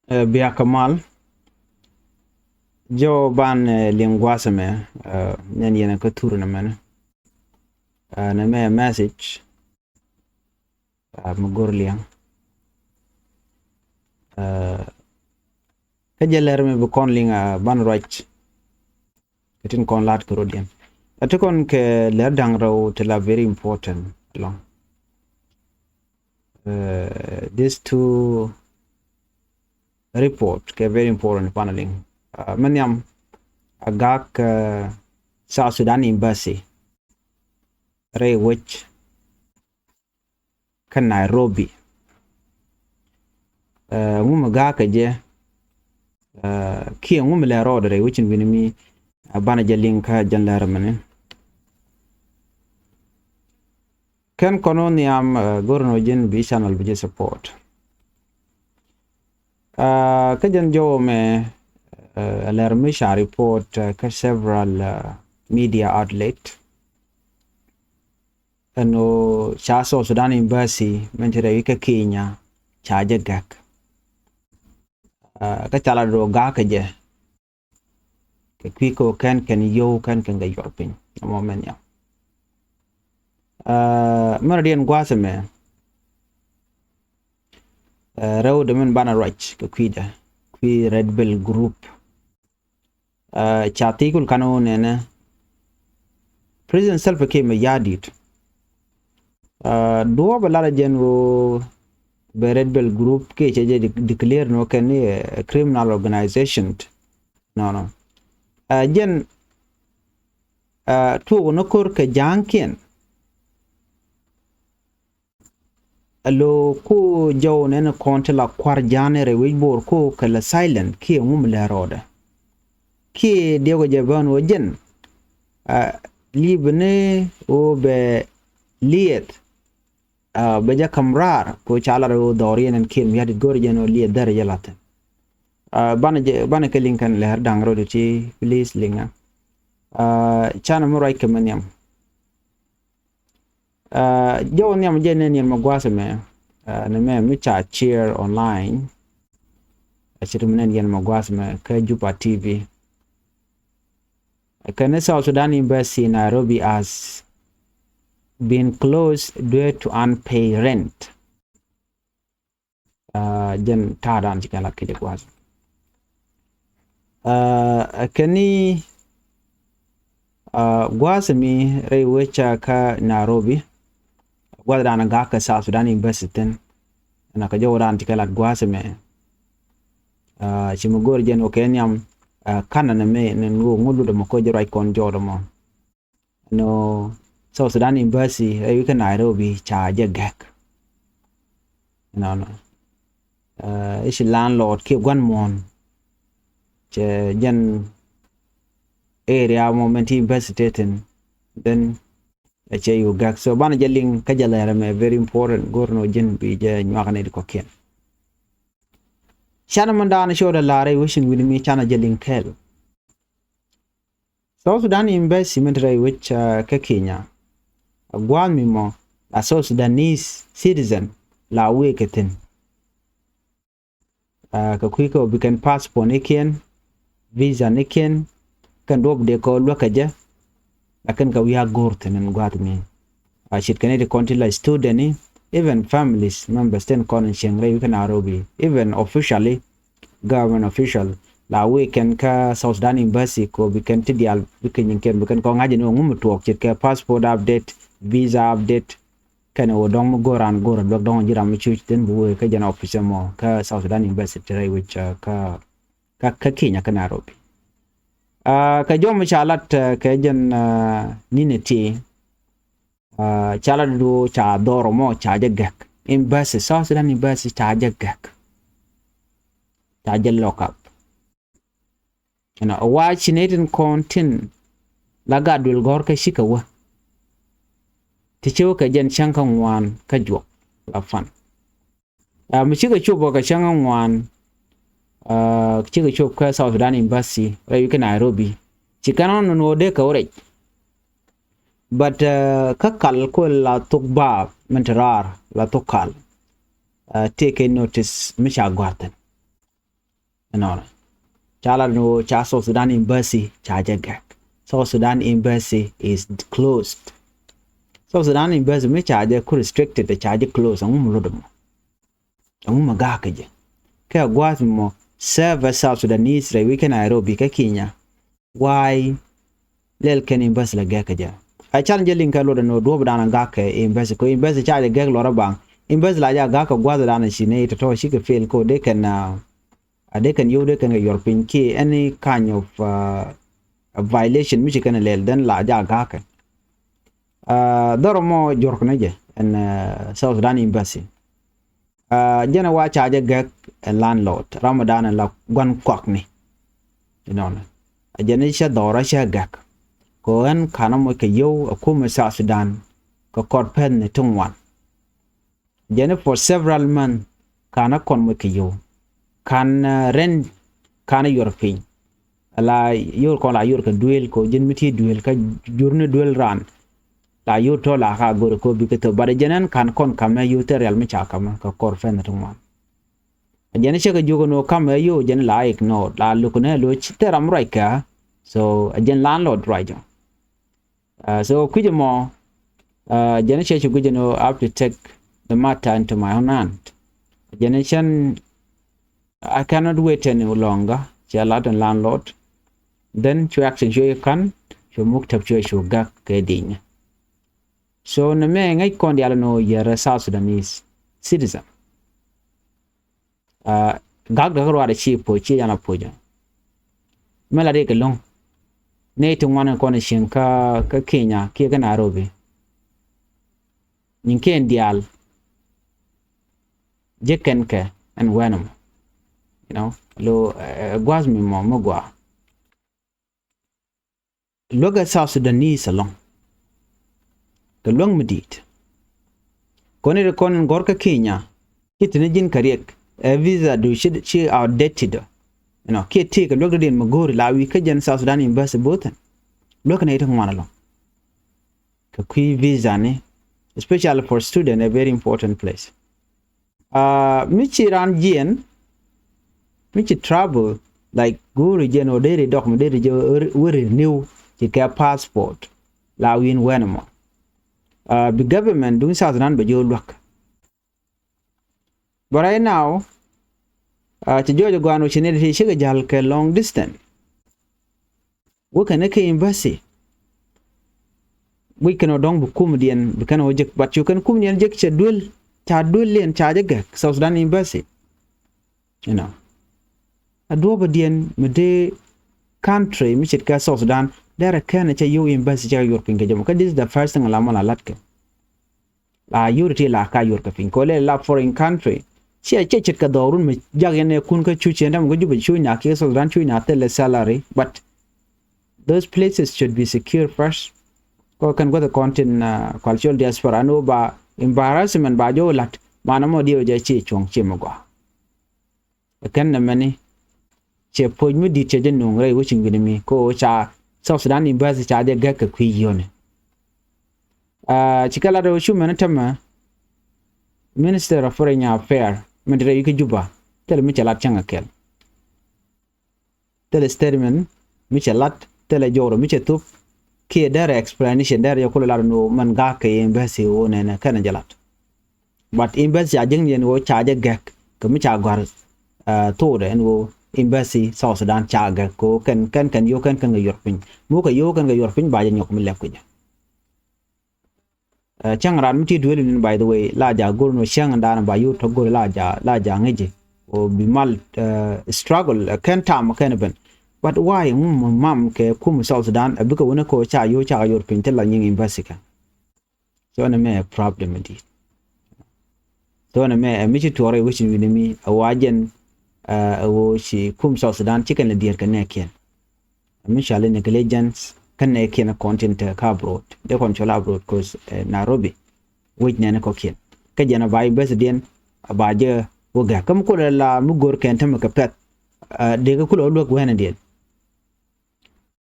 Bia Kamal jo ban lingwasa me nen yena ka turu na men na me message magor liang ka jeler me bu kon linga ban roch ketin kon lat ko rodien atukon ke ler dang raw te la very important long these two report ke very important paneling manyam agak South Sudan Embassy Ray which kan Nairobi ngum ga ka je ki ngum le road Ray which winimi bana je link jan la ramane kan koloniam gorno jin bi channel bi support ka jan jo me alarmisha report ka several media outlet no South Sudan Embassy mentere ka Kiinya chaje gak ka chala do ga ka je ke kwiko kan yo kan ga yorpin mo men ya maradien gwaseme raw de men bana roch ka kwida kwi Red Bell group chatikul kanu nene president self came yadit do balala genro be Red Bell group ke cheje declare no can a criminal organization no gen to no kor ka janken alo ko jaw nene konte la kwar janere we bor ko kala silent ki ngum la roda ki dego je ban wo jen libne o be liet be ja kamrar ko chala ro dorien en kim yadi gorjen o liet dar yalate bana ke linkan le har dangro de ci please linga chana mo ray kemanyam jo nyam jenen yen magwasa me na me mi cha cheer online achirumnen yen magwasa me ka Juba TV can South Sudan Embassy in Nairobi has been closed due to unpaid rent jen tadan jikala kile kwaz kani gwasami rai wecha ka Nairobi gwadana ga ka South Sudan Embassy ten na ka jawran tikala gwasame chimugor jen o kenyam kana na me ngulu de mako jira kon jodo mo no South Sudan Embassy ay ka Nairobi charge gak no ish landlord ke gwan mon je jen area moment embassy ten then che you gak so bana jeling ka jalera me very important gorno jen bi je nyakane ko ken Shana mandana shoda lare wishing with me chana jeling kel South Sudan Embassy mentre which ka Kenya agwan mi mo la South Sudanese citizen la weketin ka kwiko bikan passport niken visa niken kan dob de ko lokaje akan ka wiya gorten ngwat mi shit kanede kontila student even families members ten kon shengre we can Nairobi even officially government official la we can ka South Sudan Embassy ko we can tidial we can ko ngaje no ngum tok ci ka passport update visa update kan o dong goran gor dog dong jiram ci ten bu ka jana official mo ka South Sudan Embassy tray which ka Kenya ka Nairobi ka jom chalat ka jen nineti chala do cha doro mo cha jagak Embassy South Sudan Embassy cha jagak cha lock up watch netin kontin laga dul gor ka shikawa ticho ka jen chankan wan ka jok la fan mi chiga chubo ka chankan wan chiga chop ka South Sudan Embassy rai ka Nairobi chikanon no de ka ore but ka kal ko la tukba mentrar la tukal take a notice misha gwartan no chala no cha South Sudan embassy charge gak South Sudan embassy is closed South Sudan embassy me charge ku restricted the charge closed ngum lodum ngum gaka je ka gwat mo serve South Sudanese re weekend Nairobi ka Kenya why lel ken embassy la gaka je I challenge linka lo no do bana gaka embassy ko embassy charge gak lo rabang embassy la ja gaka gwat dana shine to shi ka fail ko they can they can your pin key any kind of a violation which can lel then la ja gaka doromo jorkna je and South Sudan embassy jena wa charge gak a landlord Ramadan la gwan kwakni you know jena sha dora sha gak ko an kana mo ke yo akuma South Sudan ko korpen ne tungwan jena for several months kana kon mo ke yo kan rent kana European ala yor ko la yor ka duel ko jin miti duel ka jurne duel ran la yor to la ha gor ko bi to bare jenen kan kon kam yu te real mi cha kam ka kor fen to ma jene che ka jogo no kam yu jen la ignore la lu ko ne lu te ram right ka so jen landlord right so kujemo jene che chu kujeno have to take the matter into my own hand jene chen I cannot wait any longer. She allowed a landlord. Then she action you can. She moved up to you gak keding. So na me ngai kon dia no yere South Sudanese citizen. Gak da ro ada chi po chi yana po ja. Mela de long. Ne to wana kon shin ka Kenya ki ga Nairobi. Ninken dial. Jeken ke and wenum. You know, lo guas mi mo gwa. Loga South Sudanese along. The long medit. Kone de konen gorka Kenya. Kitne jin kariek. A visa do she outdated. You know, kit take a look at in Magori la we kajan South Sudan embassy boten. Look at it one along. Kakui visa ne, especially for student, a very important place. Michi ran jien. Which travel like go region or daily document we renew the passport la win wenmo the government doing South Sudan but you look but right now to Georgia go no chinity shiga jal ke long distance we can embassy we can odong bukumdian we can ojek but you can kumdian jek cha duel len charge South Sudan embassy you know Adobadian Mede country, Michika South Sudan, there are can you embassy European Gajam. This is the first thing Lamala Latke. La Uriti la Ka Yorkafin, Cole la foreign country. She a chechka dorun, Jagane Kunka Chuchi and I'm going to be showing a case of ranching at the salary, but those places should be secure first. Ko can go the content cultural diaspora no ba embarrassment ba jo lat manamo dio jachi chong chimogwa. Can the many che po mu di che den nong re wo ching bi mi ko cha South Sudan embassy cha de ga ka kwi yone chikala do shu men tama Minister of Foreign Affairs Medre yike juba tel mi chalat changa kel tel statement mi chalat tel joro mi chetup ki dare explanation dare yo ko la no man ga ka embassy wo ne na kana jalat but embassy ajeng yen wo cha de ga ka mi cha gwar to de en wo embassy South Sudan chaga ko kan yo kan yorpin mu ka yo kan yorpin ba nyok mi lekku ja chang ran mi duel by the way la ja gor no chang dan ba yo to gor la ja ngeje o bi mal struggle kan tam kan ben but why mam ke kum South Sudan abika wona ko cha yorpin tel la nying embassy ka so na me problem di so na me mi tore wishin wi mi awajen wo shi kum South Sudan chicken le dier kan ken mishalin negligence kan ken content ka abroad de control abroad cause Nairobi which ne ko ken ka jana bai bes den abaje wo ga kam ko la mu gor ken tam ka pet de ga kulo lo ko hena den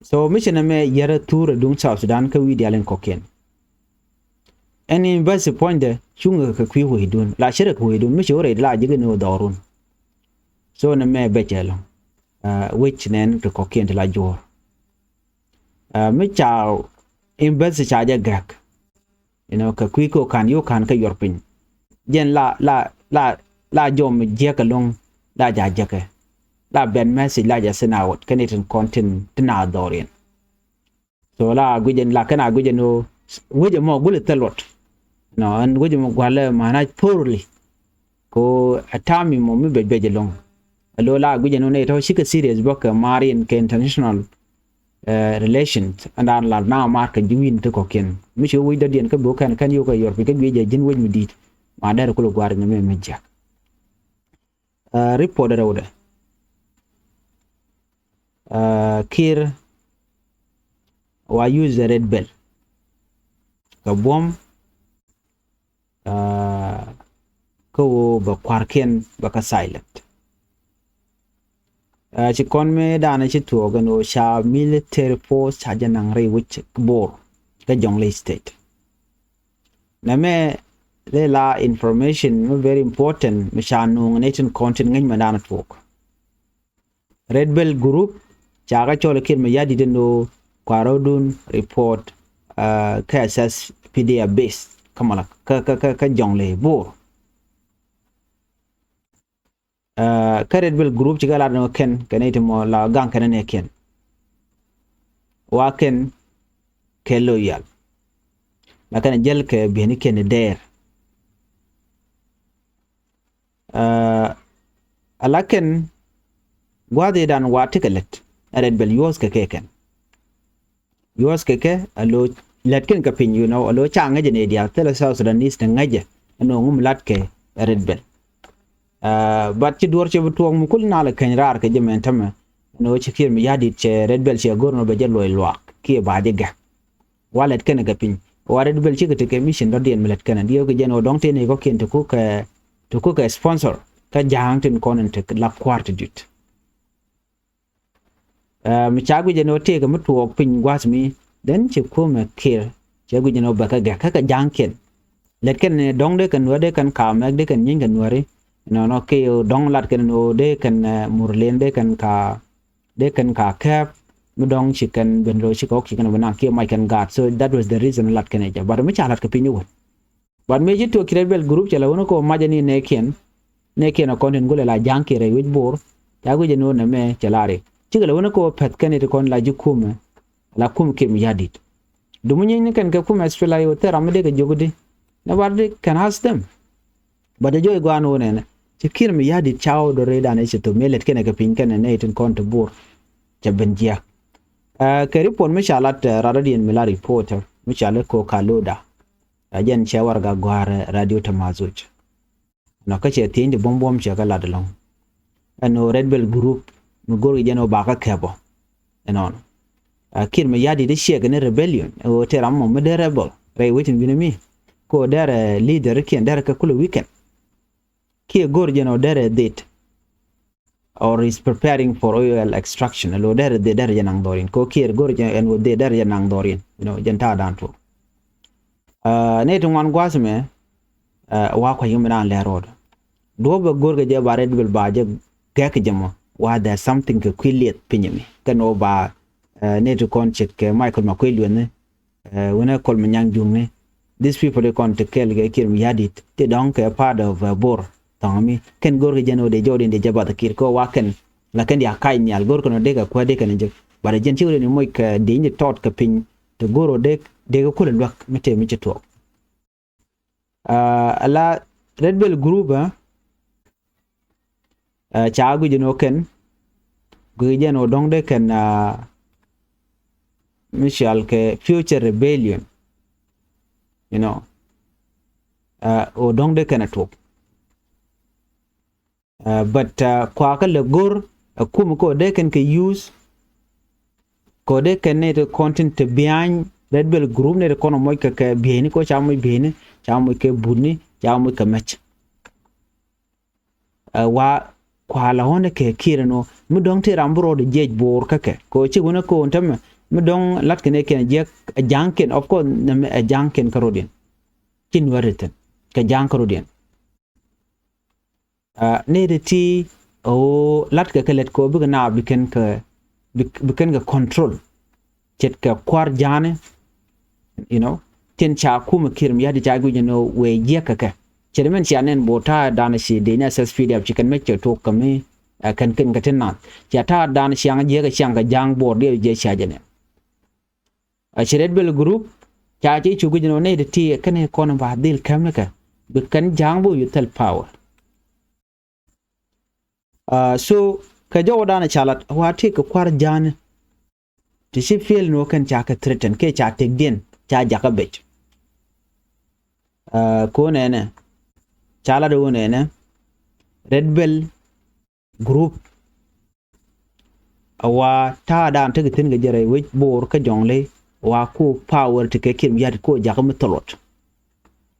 so mission me yara tour dung South Sudan ka wi dialen ko ken any bus point de chunga ka kwi ho hidun la shira ko hidun mi shore la jige no dorun so na me bechelo which nen to kokien la jor mi chao embasy cha ja gak ka kwiko kan yo kan ka yorpin jen la jom je ka long la ja ke la ben message la ja senawot kanitin content tina dorin so la gujen la kana gujen no wuje mo gule telot no an wuje mo gwale mana poorly ko atami mo mi beje long alo la gujen no ne to shika serious book marine ke international relations and an la na mark jiwin to koken mi shi wi da dien ka bo kan yo ka yor bi ka gweje jin wej mi dit ma dar ko gwar ne me jak report da wada kir wa use the red bell ka bom ko ba kwarken ba ka silent ci kon me dana ci to gano sha military force cha janang re which bor ka jonglei state na me le la information very important me sha no nation content ngin ma dana to red bell group cha ga chole kin me yadi deno kwarodun report KSS PDA base kamala ka jonglei bor Red Bell group ci gala no ken kanete mo la gang kanane ken wa ken ke loyal la kana jel ke beni ken der ala ken gwade dan wa tikelet Red Bell yos ke ken yos ke alo let ken ka pin alo changa jene dia tele South Sudanese ngaje no ngum lat ke Red Bell but ci door ci butuong mu kul na la kan rar ke jemen tama no ci kir mi yadi ce Red Bell ci gorno be jello loak ki ba de ga walet ken ga pin wa Red Bell ci ke te mission do den milet ken dio ke jeno dong te ne ko ken to ko ka sponsor ka jang tin konen te la kwart dit mi chagu jeno te ga mutuok pin gwas mi den ci ko me kir ci gu jeno ba ka ga ka jang ken let ken ne dong de kan wade kan ka mek de kan nyin kan wari no ke dong lat ken no de kan murlen de kan ka cap mu dong chicken ben ro chiko chicken bana ke mai kan gat so that was the reason lat ken ja but me chalat ke pinyu but me jito Red Bell group chala wono ko majani ne ken no content gole la janki re wit bor ya go jeno na me chalare chigala wono ko pet ken te kon la jukum la kum ke mi yadit dumunyi ne kan ke kum espela yo tera me de ke jogudi na warde can ask them but the joy go an one Kir mi yadi chao do reda na to melet kene ka pin kene ne tin kon to bur jabenjia ke report mi shalat radadian mila reporter mi shale ko kaloda ajen chawar ga gwar radio tamazuj no ka che tin de bombom che ga ladalong no Red Bell group mi gori jeno ba ka kebo enon Kir mi yadi de shege ne rebellion o teram mo de rebel re witin binami ko dere leader ken dere ka kulu weekend Ki gorjeno dere date or is preparing for oil extraction lo dere janang dorin ko kier gorjen en wo de dere janang dorin jenta danto ne to wan gwasme wa ko yimna le road do be gorge je ba Red Bell ba je gek jamo wa there something ke kwiliet pinyemi kano ba ne to kon check Michael Makwelwe ne wona kol manyang jungne these people they kon te kel ge kir mi yadit te donc part of bor Tommy ken gorge jeno de jodin de jabata kir ko waken la ken ya kay nyal gor ko no de ga kwa de kan je bare jen tiwre ni moy ka de ni tot ka pin to goro de ga kulen wak mete mi to ala Red Bell group chaagu jeno ken gu jeno dong de ken Michelle ke future rebellion o dong de ken to but kwa ka le gor kum ko de can use ko de can ne content behind Red Bell group ne ko no moy ka biheni ko chamoy biheni chamoy ke bunni chamoy ka match wa kwa la hone ke kirano mu dong te rambro de jej bor ka ke ko chi gona ko tam mu dong lat ke ne ken je janken of course ne janken karodin tin wariten ka jankarodin ne de ti o lat ka let ko bi na biken ka control chet ka kwar jane ten cha kuma kirim ya da jagu we ye ka Chairman Sianen Bota Dan si Dina SSPDF chicken make your talk kami kan gatin Jata Dan Siang Jega Sianga Jang board de Jajane. A Chiredbel group Chachi Chugino need tea can a corner of Dil Kamaka, but can Jango you tell power. So Kajo Dan a chalat who take a quart jan to see feel no can chaka threaten K chat take din, cha Jacobit. Konene. Chala do ne Red Bell group awa ta dan te tin ga jere which bor ka jongle wa ko power te ke kim yad ko jakam tolot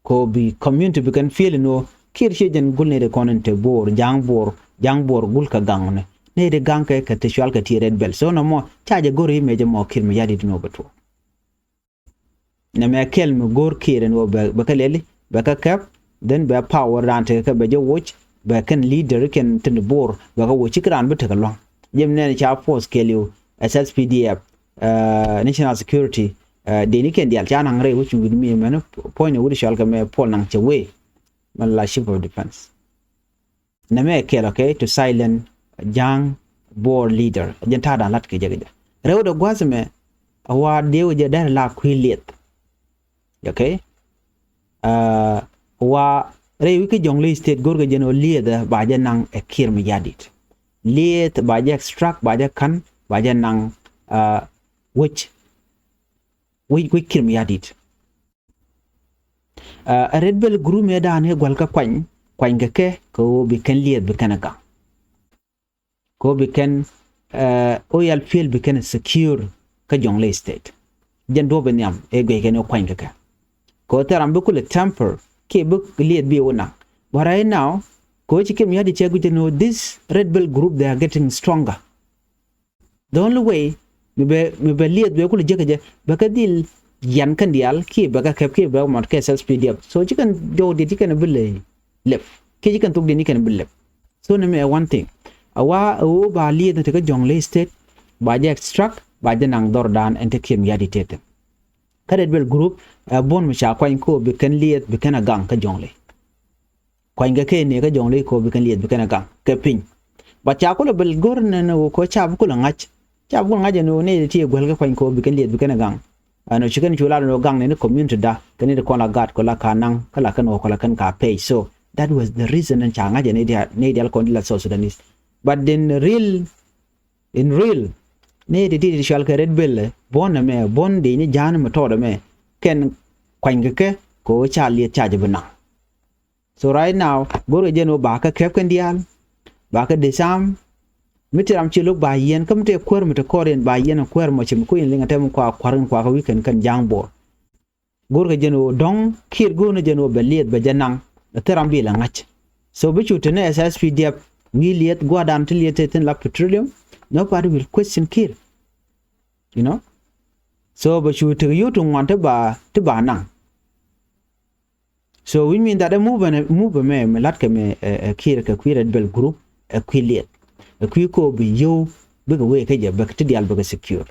ko bi community bi kan feel no kir shejen gulne de konente bor jang bor gul ka gangne ne de gang ke te shwal ka ti Red Bell so no mo chaje gori meje mo kim yadi no bato ne me kel mo gor kiren wo ba ka leli ba ka kap then be power rante ka be jo watch be kan leader kan tin bor be ka watch kran be ta long jem ne cha force kelio SSPDF national security de ni ken dial cha nang re wuch with me man point wuri shal ka me pol nang che we man la chief of defense na me kel okay to silent young board leader jenta da lat ke jege rew do gwazme awa dewo je dar la kwilet okay wa re wiki jongle state gorga jeno lieda baja nang e kirm yadit liet baja extract baja kan baja nang which we kirm yadit a Red Bell group me dan he gwal ka kwany ga ke ko bi kan liet bi kanaka ko bi kan oil field bi kan secure ka jongle state jen do be nyam e gwe ken kwany ga ka ko taram bu kul temper ke book lead be one. But right now, Coach came here to check with this Red Bell group, they are getting stronger. The only way me be lead be kul jeke bakadil yan kan dial ki baka kep ki ba mat ke SSPDF. So you can do the chicken bill left. Ki you can talk the nikan bill left. So me one thing. Awa o ba lead to ka jongle state ba je extract ba je nang dordan and take him yaditete. Red Bell group bon mi sha kwany ko bi kan liet bi kan gang ka jongle kwany ga ke ne ka jongle ko bi kan liet bi kan gang ka pin ba cha ko bel gor ne no ko cha bu ko ngach cha bu ngaj no ne ti gwal ga kwany ko bi kan liet bi kan gang ano chicken chula no gang ne community da kan ne ko la gat ko la kanang kala kan ko la kan ka pay so that was the reason and cha ngaj ne dia ko la South Sudanese but in real ne de shal ka Red Bell bon de ni jan ma to me ken kwany ke ko cha liet cha jibna so right now goro jeno ba ka kep kan dial ba ka de sam mitiram chi luk ba yen kam te kwer mita koren ba yen kwer mo chim ko yin linga tem kwa kwarin kwa ka weekend kan jang bor goro jeno dong kir go no jeno be liet be janang teram bi la ngach so bi chu tene SSPDF wi liet go dam te liet ten la petroleum nobody will question kir so but you to you to want to ba nang so we mean that a move me lat ke me kir ka Red Bell group a kwiliet a kwiko bi yo big way ke je bak ti dial bak secure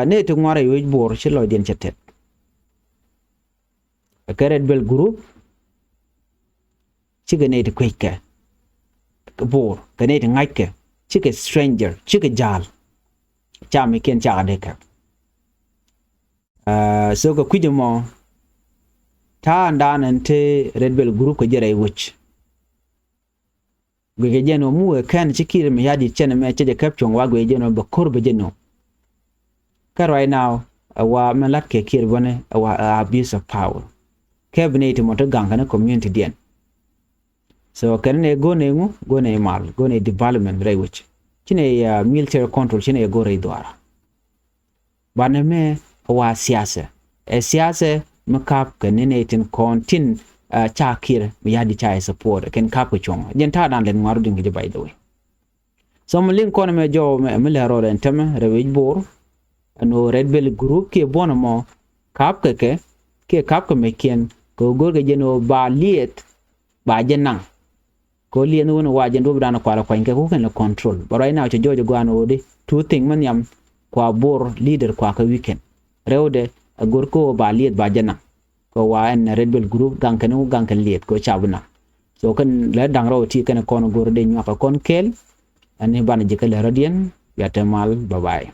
ne to ngore yo bor ci lo den cetet a Red Bell group ci gane te kwike bor gane te ngake ci ke stranger ci ke jal chami ken cha de ka so ko kujimo ta ndanan te Red Bell group ko jere wuch gwe jeno mu kan chikire mi yadi chene me cheje kapchon wa gwe jeno ba korbe jeno ka right now wa melat ke kir bone wa abuse of power cabinet mo to ganga na community den so kan ne go ne mal go ne development re wuch chine military control chine go re dwara bane me wa siasa makap kanene tin kontin chakir mi yadi chai support ken kap chong jenta dan len maru ding by the way so mo link kon me jo me le ro den teme rewij bor no Red Bell group ke bonamo kap ke kap ko me ken ko gorge jeno ba liet ba jenang ko lien won wajen do bran kwala kwanke ko kan control but right now to jojo gwan ode two thing man yam kwa bor leader kwa ka weekend rewde gorko ba liet ba jana ko wa en red bell group gankan liet ko chabna so kan la dang raw ti kan kon gor de nyaka kon kel ani ban jikale radien ya temal bye bye